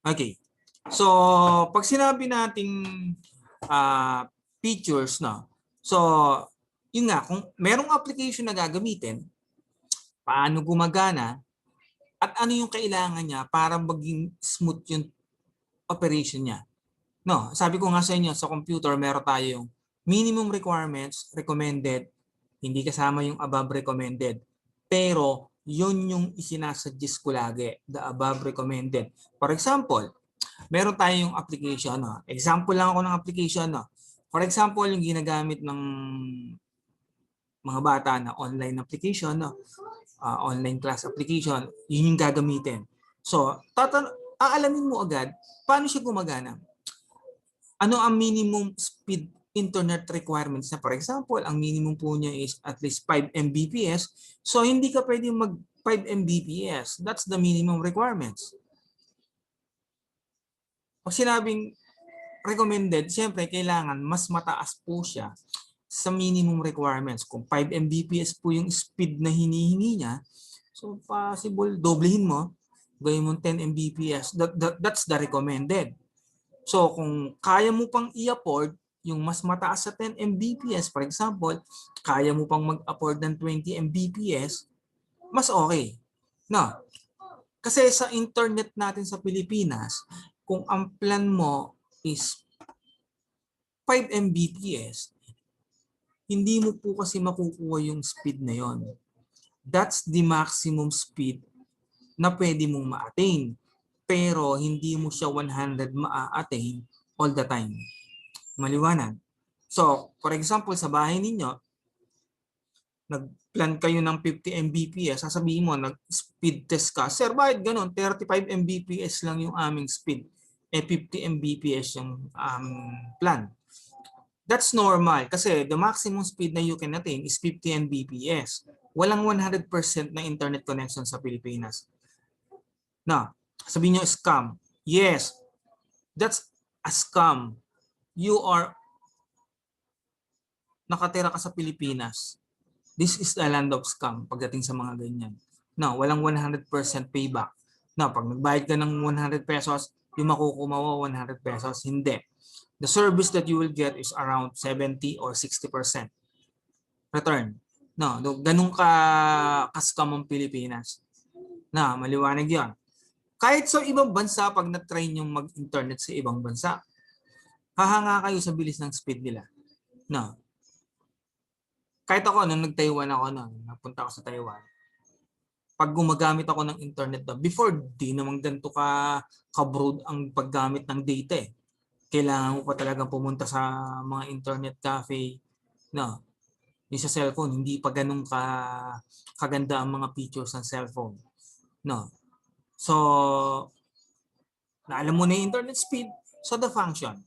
Okay. So, pag sinabi nating features, no? So, yun nga, kung merong application na gagamitin, paano gumagana, at ano yung kailangan niya para maging smooth yung operation niya. No, sabi ko nga sa inyo, sa computer, meron tayo yung minimum requirements, recommended, hindi kasama yung above recommended. Pero, yun yung isinasuggest ko lagi, the above recommended. For example, meron tayong application. No? Example lang ako ng application. No? For example, yung ginagamit ng mga bata na online application, no? Online class application, yun yung gagamitin. So, aalamin mo agad paano siya gumagana. Ano ang minimum speed internet requirements na, for example, ang minimum po niya is at least 5 Mbps. So, hindi ka pwedeng mag 5 Mbps. That's the minimum requirements. Pag sinabing recommended, siyempre, kailangan mas mataas po siya sa minimum requirements. Kung 5 Mbps po yung speed na hinihingi niya, so possible, doblehin mo, gawin mo 10 Mbps. That's the recommended. So kung kaya mo pang i-afford yung mas mataas sa 10 Mbps, for example, kaya mo pang mag-afford ng 20 Mbps, mas okay. No. Kasi sa internet natin sa Pilipinas, kung ang plan mo is 5 Mbps, hindi mo po kasi makukuha yung speed na yon. That's the maximum speed na pwede mong ma-attain. Pero hindi mo siya 100 ma-attain all the time. Maliwanag. So, for example, sa bahay ninyo, nag-plan kayo ng 50 Mbps, sasabihin mo, nag-speed test ka. Sir, bakit ganun? 35 Mbps lang yung aming speed. 50 Mbps yung plan. That's normal kasi the maximum speed na you can attain is 50 Mbps. Walang 100% na internet connection sa Pilipinas. Na, sabihin nyo scam. Yes, that's a scam. You are nakatira ka sa Pilipinas. This is the land of scam pagdating sa mga ganyan. No, walang 100% payback. No, pag nagbayad ka ng 100 pesos, yung makukuha mo 100 pesos. Hindi. The service that you will get is around 70 or 60% return. No, ganun ka-scam ang Pilipinas. Na, maliwanag yan. Kahit sa ibang bansa, pag na-try nyo mag-internet sa ibang bansa, hahanga kayo sa bilis ng speed nila. No. Kahit ako, nung nag-Taiwan ako, napunta ako sa Taiwan, pag gumagamit ako ng internet before, di naman ganito ka-broad ang paggamit ng data eh. Kailangan mo pa talagang pumunta sa mga internet cafe. No. Yung sa cellphone, hindi pa ganun kaganda ang mga features ng cellphone. No. So, alam mo na yung internet speed, so the function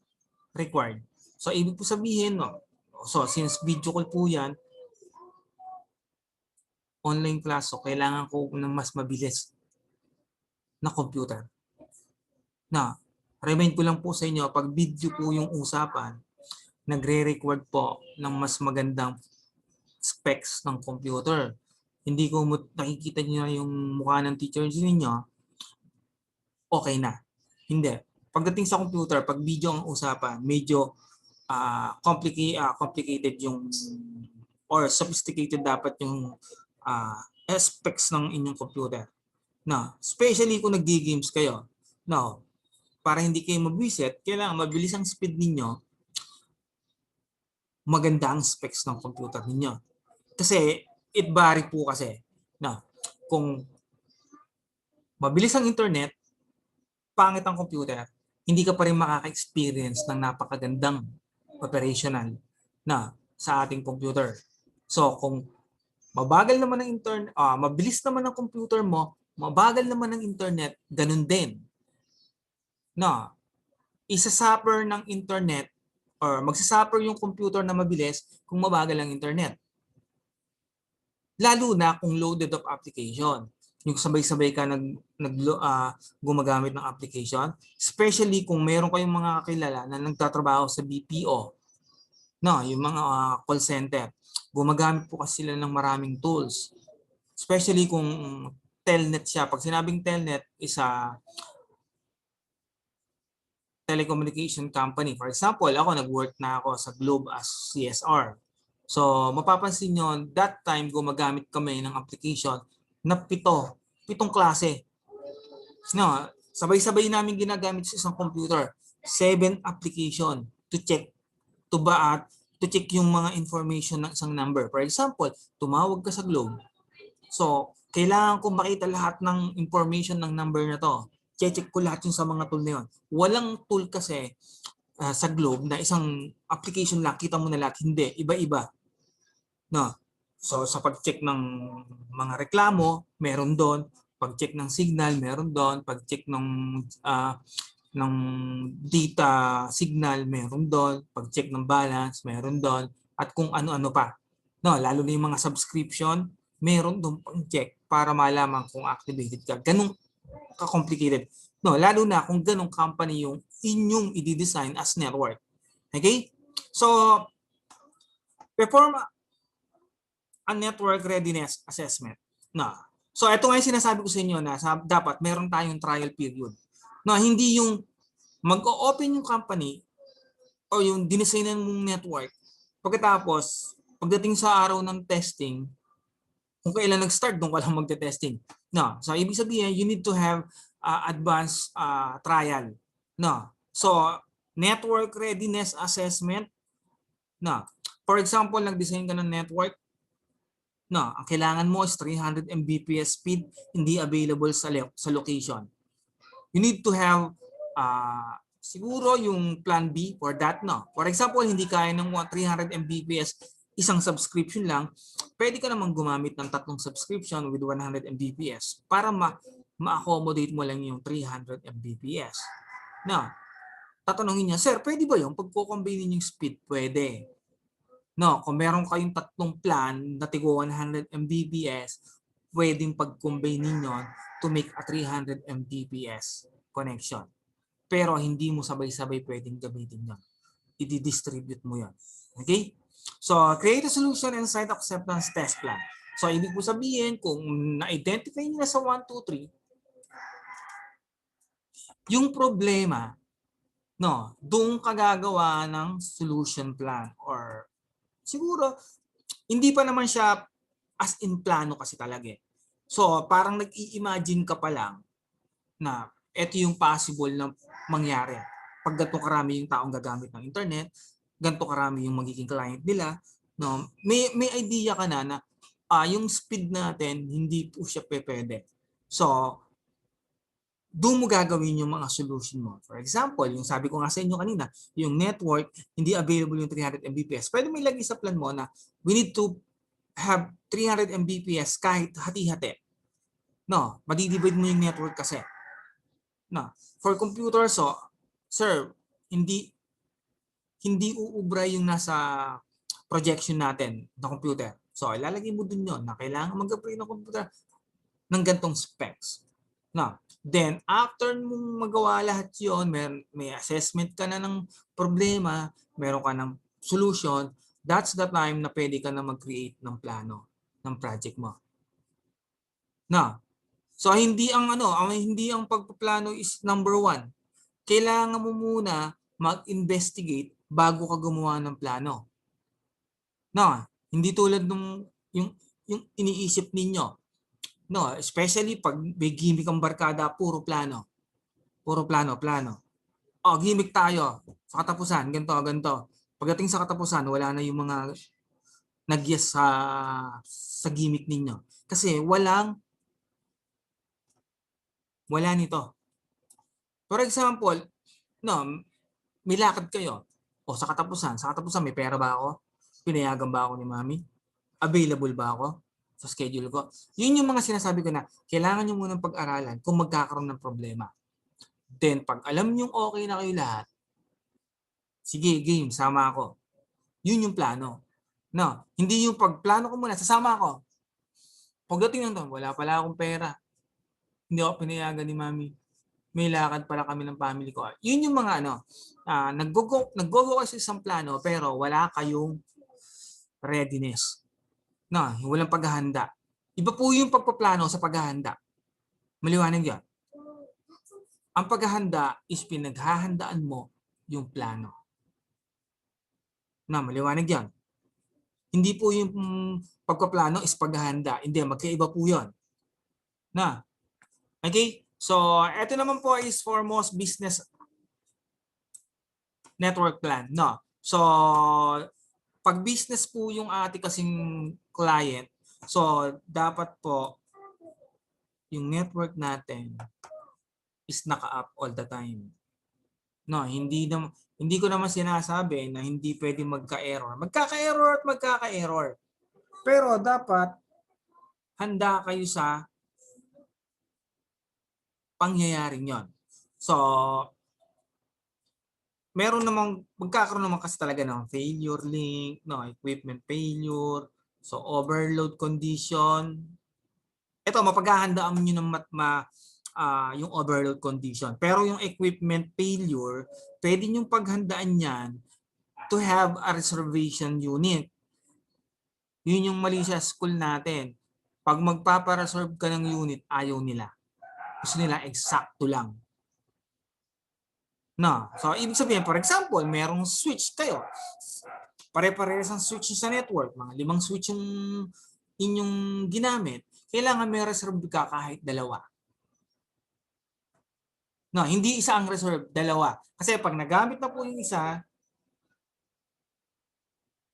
required. So, ibig po sabihin, no, so since video call po yan, online class, so kailangan ko ng mas mabilis na computer. Na, remind ko lang po sa inyo, pag video po yung usapan, nagre-record po ng mas magandang specs ng computer. Hindi ko nakikita niyo yung mukha ng teacher ninyo, okay na. Hindi. Pagdating sa computer, pag video ang usapan, medyo complicated yung or sophisticated dapat yung aspects ng inyong computer. No, especially kung nag-games kayo. No, para hindi kayo mabwisit, kailangan mabilis ang speed ninyo, maganda ang specs ng computer ninyo. Kasi it vary po kasi. No, kung mabilis ang internet, pangit ang computer, hindi ka pa rin makaka-experience ng napakagandang operational na sa ating computer. So kung mabagal naman ang internet, mabilis naman ang computer mo, mabagal naman ang internet, ganun din. No, isa-suffer ng internet or magsasuffer yung computer na mabilis kung mabagal ang internet. Lalo na kung loaded of application. Yung sabay-sabay ka gumagamit ng application, especially kung meron kayong mga kakilala na nagtatrabaho sa BPO, no, yung mga call center. Gumagamit po kasi sila ng maraming tools. Especially kung telnet siya. Pag sinabing telnet, telecommunication company. For example, ako nag-work na ako sa Globe as CSR. So, mapapansin nyo, that time gumagamit kami ng application na pitong klase. No, sabay-sabay namin ginagamit sa isang computer. 7 application to check to check yung mga information ng isang number. For example, tumawag ka sa Globe. So, kailangan ko makita lahat ng information ng number na to. Check ko lahat yung sa mga tool na yun. Walang tool kasi sa Globe na isang application lang, kita mo na lahat. Hindi, iba-iba. No. So, sa pag-check ng mga reklamo, meron doon. Pag-check ng signal, meron doon. Pag-check ng data signal, meron doon. Pag-check ng balance, meron doon. At kung ano-ano pa. No, lalo na yung mga subscription, meron doon pang-check para malaman kung activated ka. Ganun ka-complicated. No, lalo na kung ganung company yung inyong i-design as network. Okay? So, perform a network readiness assessment. No. So, ito nga yung sinasabi ko sa inyo na dapat meron tayong trial period. No, hindi yung mag-o-open yung company o yung dinesignan mong network. Pagkatapos, pagdating sa araw ng testing, kung kailan nag-start, doon ka lang magte-testing. No. So, ibig sabihin, you need to have advanced trial. No. So, network readiness assessment. No. For example, nag-design ka ng network. No, ang kailangan mo is 300 Mbps speed, hindi available sa location. You need to have siguro yung plan B for that. No. For example, hindi kaya ng 300 Mbps isang subscription lang, pwede ka namang gumamit ng 3 subscription with 100 Mbps para ma-accommodate mo lang yung 300 Mbps. Now, tatanungin niya, sir, pwede ba yung pagko-combine yung speed? Pwede. No, kung meron kayong 3 plan na tigo 100 Mbps, pwedeng pag-combine ninyo to make a 300 Mbps connection. Pero hindi mo sabay-sabay pwedeng gamitin yun. I-distribute mo yun. Okay? So, create a solution and site acceptance test plan. So, ibig po sabihin, kung na-identify nyo na sa 1, 2, 3, yung problema, no, doon ka gagawa ng solution plan or siguro, hindi pa naman siya as in plano kasi talaga eh. So, parang nag-i-imagine ka pa lang na ito yung possible na mangyari. Pag ganito karami yung taong gagamit ng internet, ganito karami yung magiging client nila, no, may idea ka na yung speed natin hindi po siya pwede. So, doon mo gagawin yung mga solution mo. For example, yung sabi ko nga sa inyo kanina, yung network, hindi available yung 300 Mbps. Pwede may lagay sa plan mo na we need to have 300 Mbps kahit hati-hati. No, madidivide mo yung network kasi. No, for computer, so, sir, hindi uubra yung nasa projection natin ng computer. So, ilalagay mo dun yun na kailangan mag-upgrade ng computer ng gantong specs. No. Then, after mong magawa lahat yun, may assessment ka na ng problema, meron ka ng solution, that's the time na pwede ka na mag-create ng plano ng project mo. No. So, hindi ang pagpaplano is number 1. Kailangan mo muna mag-investigate bago ka gumawa ng plano. No, hindi tulad nung yung iniisip ninyo. No, especially pag may gimmick ang barkada, puro plano. Puro plano. Oh, gimmick tayo. Sa katapusan, ganito. Pagdating sa katapusan, wala na yung mga nag-yes sa gimmick ninyo. Kasi wala nito. For example, no, may lakad kayo. O sa katapusan may pera ba ako? Pinayagan ba ako ni mami? Available ba ako sa schedule ko? Yun yung mga sinasabi ko na kailangan nyo munang pag-aralan kung magkakaroon ng problema. Then, pag alam nyo okay na kayo lahat, sige, game, sama ako. Yun yung plano. No, hindi yung pagplano ko muna, sasama ako. Pagdating ng doon, wala pala akong pera. Hindi ako pinayagan ni mami. May lakad pala kami ng family ko. Yun yung mga naggo-go kasi isang plano pero wala kayong readiness. No, walang paghahanda. Iba po yung pagpaplano sa paghahanda. Maliwanag yan. Ang paghahanda is pinaghahandaan mo yung plano. Na maliwanag yan. Hindi po yung pagpaplano is paghahanda. Hindi, magkaiba po yun. Na. Okay? So, ito naman po is for most business network plan. No. So, pag business po yung ating kasing client, so dapat po yung network natin is naka-up all the time. No, hindi ko naman sinasabi na hindi pwede magka-error. Magkaka-error at magkaka-error. Pero dapat handa kayo sa pangyayaring yon. So, magkakaroon naman kasi talaga ng failure link, no, equipment failure, so overload condition. Ito, mapaghahandaan nyo ng yung overload condition. Pero yung equipment failure, pwede nyong paghandaan yan to have a reservation unit. Yun yung mali sa school natin. Pag magpapareserve ka ng unit, ayaw nila. Gusto nila eksakto lang. No. So, ibig sabihin, for example, merong switch kayo. Pare-parehas ang switch sa network. Mga 5 switch yung inyong ginamit. Kailangan may reserve ka kahit 2. No, hindi isa ang reserve, 2. Kasi pag nagamit na po yung isa,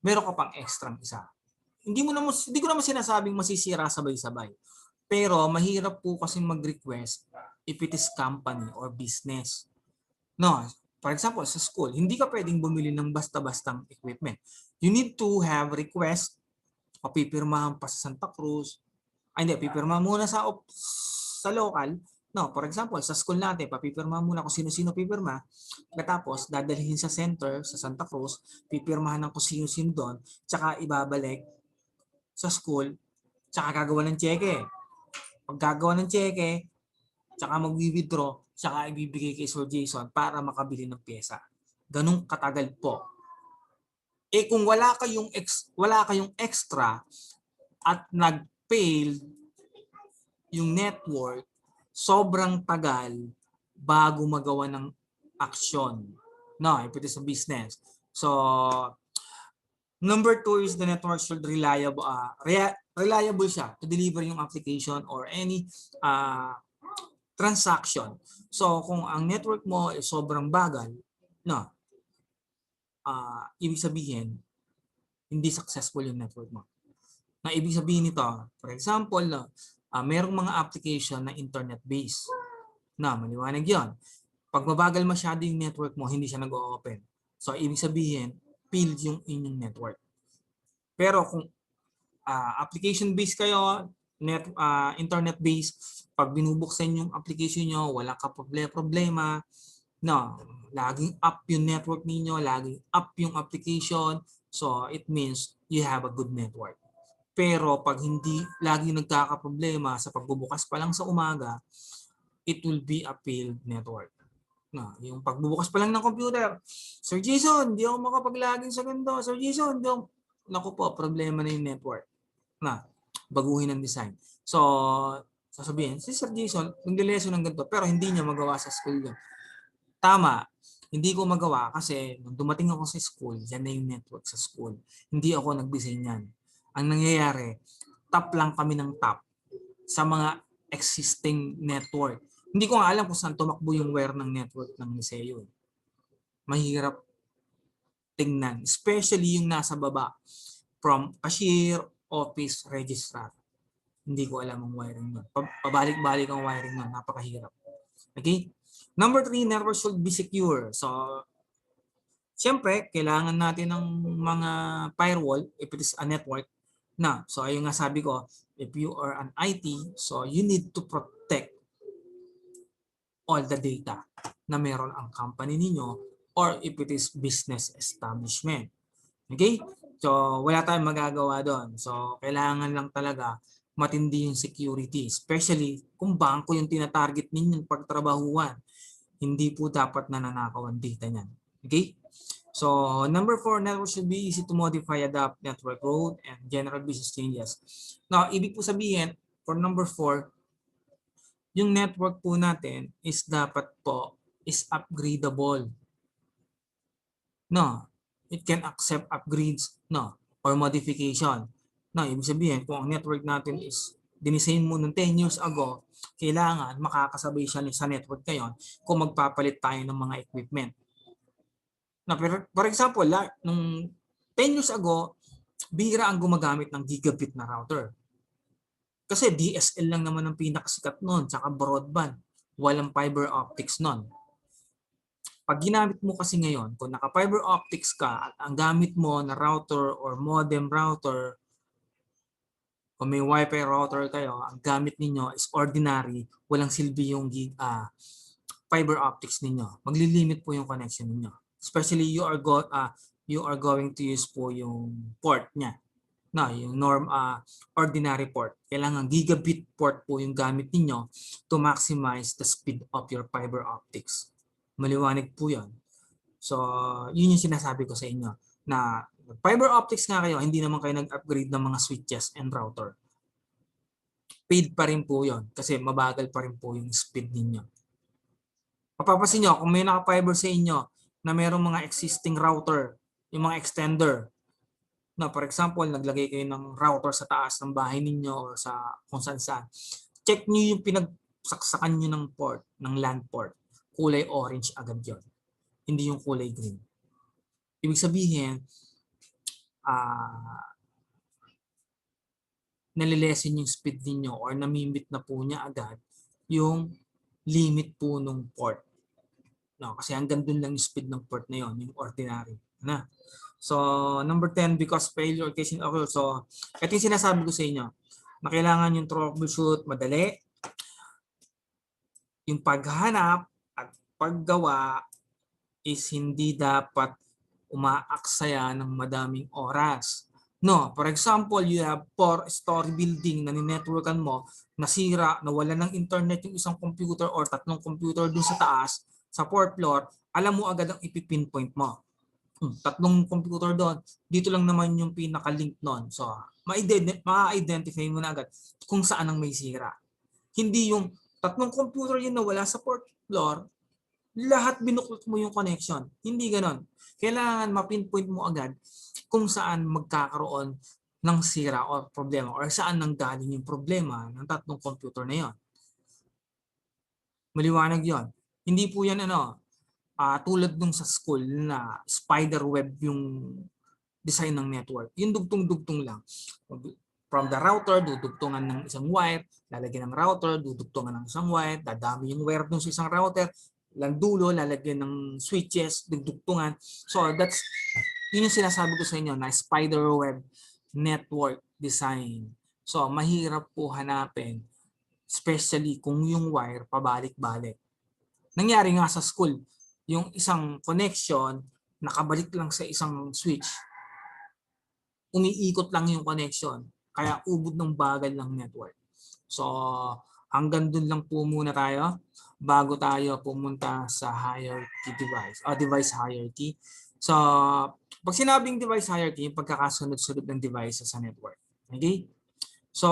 meron ka pang extra isa. Hindi ko naman sinasabing masisira sabay-sabay. Pero mahirap po kasi mag-request if it is company or business. No, for example, sa school, hindi ka pwedeng bumili ng basta-bastang equipment. You need to have request, papipirmahan pa sa Santa Cruz. Hindi, pipirmahan muna sa local. No, for example, sa school natin, papipirmahan muna kung sino-sino pipirma. Pagkatapos, dadalhin sa center, sa Santa Cruz, pipirmahan ng kung sino-sino doon, tsaka ibabalik sa school, tsaka gagawa ng cheque. Pag gagawa ng cheque, tsaka mag-withdraw, tsaka ibibigay kay Sir Jason para makabili ng pyesa. Ganun katagal po. Eh kung wala kayong extra at nag-fail yung network, sobrang tagal bago magawa ng aksyon. No, if it is a business. So, number 2 is the network should reliable siya to deliver yung application or any transaction. So, kung ang network mo ay sobrang bagal, no, ibig sabihin, hindi successful yung network mo. Na ibig sabihin nito, for example, merong mga application na internet-based. Na, maliwanag yun. Pag mabagal masyado yung network mo, hindi siya nag-o-open. So, ibig sabihin, failed yung inyong network. Pero kung application-based kayo, internet-based, pag binubuksan yung application nyo, wala ka problema, no, laging up yung network ninyo, laging up yung application, so it means you have a good network. Pero pag hindi laging nagkakaproblema sa pagbubukas pa lang sa umaga, it will be a failed network. No, yung pagbubukas pa lang ng computer, Sir Jason, hindi ako makapag-login sa ganito. Sir Jason, hindi ako... Naku po, problema na yung network. Na, baguhin ang design. So, sasabihin, si Sir Jason, nag-lesson ng ganito, pero hindi niya magawa sa school yun. Tama, hindi ko magawa kasi nung dumating ako sa school, yan na yung network sa school. Hindi ako nag-design yan. Ang nangyayari, top lang kami ng top sa mga existing network. Hindi ko nga alam kung saan tumakbo yung wire ng network ng Niseo. Mahirap tingnan, especially yung nasa baba from cashier, office, registrar. Hindi ko alam ang wiring nun. Pabalik-balik ang wiring nun. Napakahirap. Okay? Number 3, network should be secure. So, siyempre, kailangan natin ng mga firewall if it is a network na. So, ayun nga sabi ko, if you are an IT, so you need to protect all the data na meron ang company ninyo or if it is business establishment. Okay? So, wala tayong magagawa doon. So, kailangan lang talaga matindi yung security. Especially kung bangko yung tinatarget ninyong pagtrabahuan. Hindi po dapat nananakaw ang data niyan. Okay? So, number 4, network should be easy to modify, adapt, network growth, and general business changes. Now, ibig po sabihin, for number 4, yung network po natin is dapat po is upgradable. No, it can accept upgrades, no, or modification. No, ibig sabihin, kung ang network natin is dinisign mo nung 10 years ago, kailangan makakasabay siya sa network ngayon kung magpapalit tayo ng mga equipment. No, pero for example, nung 10 years ago, bihira ang gumagamit ng gigabit na router. Kasi DSL lang naman ang pinakasikat noon, tsaka broadband. Walang fiber optics noon. Pag ginamit mo kasi ngayon, kung naka-fiber optics ka at ang gamit mo na router or modem router, kung may wifi router kayo, ang gamit ninyo is ordinary, walang silbi yung fiber optics ninyo. Maglilimit po yung connection ninyo. Especially you are going to use po yung port niya. No, yung ordinary port. Kailangan gigabit port po yung gamit ninyo to maximize the speed of your fiber optics. Maliwanag po yan. So, yun yung sinasabi ko sa inyo na fiber optics nga kayo, hindi naman kayo nag-upgrade ng mga switches and router. Paid pa rin po yun kasi mabagal pa rin po yung speed ninyo. Mapapasin nyo, kung may naka-fiber sa inyo na mayroong mga existing router, yung mga extender, no, for example, naglagay kayo ng router sa taas ng bahay ninyo o sa kung saan. Check nyo yung pinagsaksakan nyo ng port, ng LAN port. Kulay orange agad yun. Hindi yung kulay green. Ibig sabihin, nalilesen yung speed ninyo or namimit na po niya agad yung limit po ng port. No, kasi hanggang dun lang yung speed ng port na yun, yung ordinary. Na. So, number 10, because failure occasion occur. So, ito yung sinasabi ko sa inyo, na kailangan yung troubleshoot madali, yung paghanap at paggawa is hindi dapat umaaksaya ng madaming oras. No, for example, you have 4-story building na ni-networkan mo, nasira, nawala ng internet yung isang computer or 3 computer dun sa taas, sa 4th floor, alam mo agad ang ipipinpoint mo. 3 computer doon, dito lang naman yung pinaka-link noon. So, ma-identify mo na agad kung saan ang may sira. Hindi yung 3 computer yun na wala sa 4th floor, lahat binuklot mo yung connection. Hindi ganon. Kailangan ma-pinpoint mo agad kung saan magkakaroon ng sira o problema or saan nanggaling yung problema ng 3 computer na yon. Maliwanag yon. Hindi po yan tulad nung sa school na spider web yung design ng network. Yung dugtong-dugtong lang. From the router, dudugtungan ng isang wire, lalagyan ng router, dudugtungan ng isang wire, dadami yung wire dun sa isang router, lang dulo, lalagyan ng switches, dugtugtungan. So yun yung sinasabi ko sa inyo na spider web network design. So mahirap po hanapin, especially kung yung wire pabalik-balik. Nangyari nga sa school, yung isang connection, nakabalik lang sa isang switch. Umiikot lang yung connection. Kaya ubod ng bagal ng network. So, hanggang dun lang po muna tayo bago tayo pumunta sa hierarchy device o device hierarchy. So, pag sinabing device hierarchy, yung pagkakasunod-sunod ng devices sa network. Okay? So,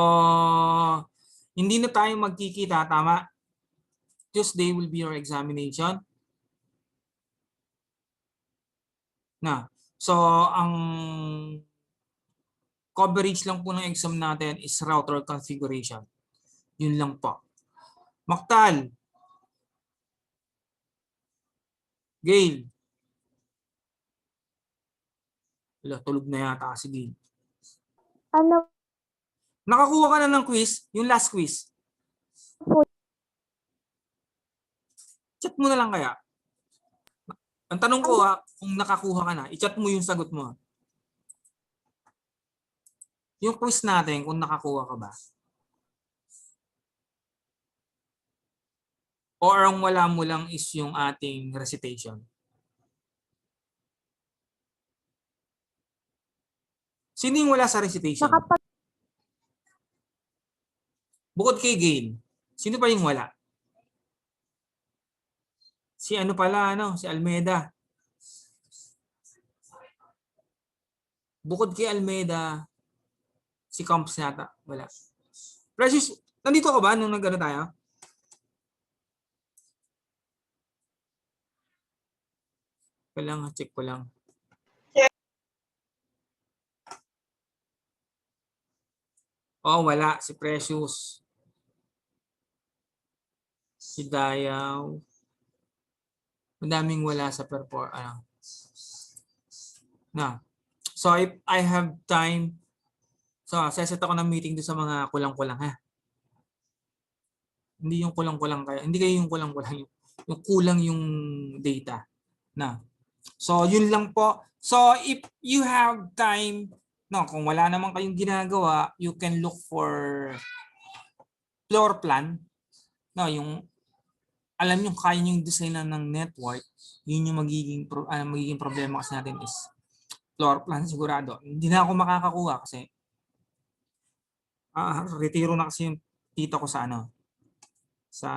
hindi na tayo magkikita, tama? Tuesday will be your examination. Na. So, ang coverage lang po ng exam natin is router configuration. Yun lang po. Maktal. Gail. Wala, tulog na yata si Gail. Ano? Nakakuha ka na ng quiz? Yung last quiz? Chat mo na lang kaya. Ang tanong ko kung nakakuha ka na, i-chat mo yung sagot mo. Yung quiz natin, kung nakakuha ka ba? Or ang wala mo lang is yung ating recitation? Sino yung wala sa recitation? Bukod kay Gail, sino pa yung wala? Si ano pala, si Almeida. Bukod kay Almeida, si Comps yata, wala. Precious, nandito ka ba nung nag-ano tayo? Check ko lang. Oh, wala. Si Precious. Si Dayaw. Madaming wala sa na. So, if I have time, so, seset ako ng meeting doon sa mga kulang-kulang, ha? Hindi yung kulang-kulang kayo. Hindi kayo yung kulang-kulang. Yung kulang yung data. Na. So, yun lang po. So, if you have time, no, kung wala naman kayong ginagawa, you can look for floor plan. No, yung alam nyo kaya nyo yung design ng network, yun yung magiging problema kasi natin is floor plan sigurado. Hindi na ako makakakuha kasi retiro na kasi yung tita ko sa sa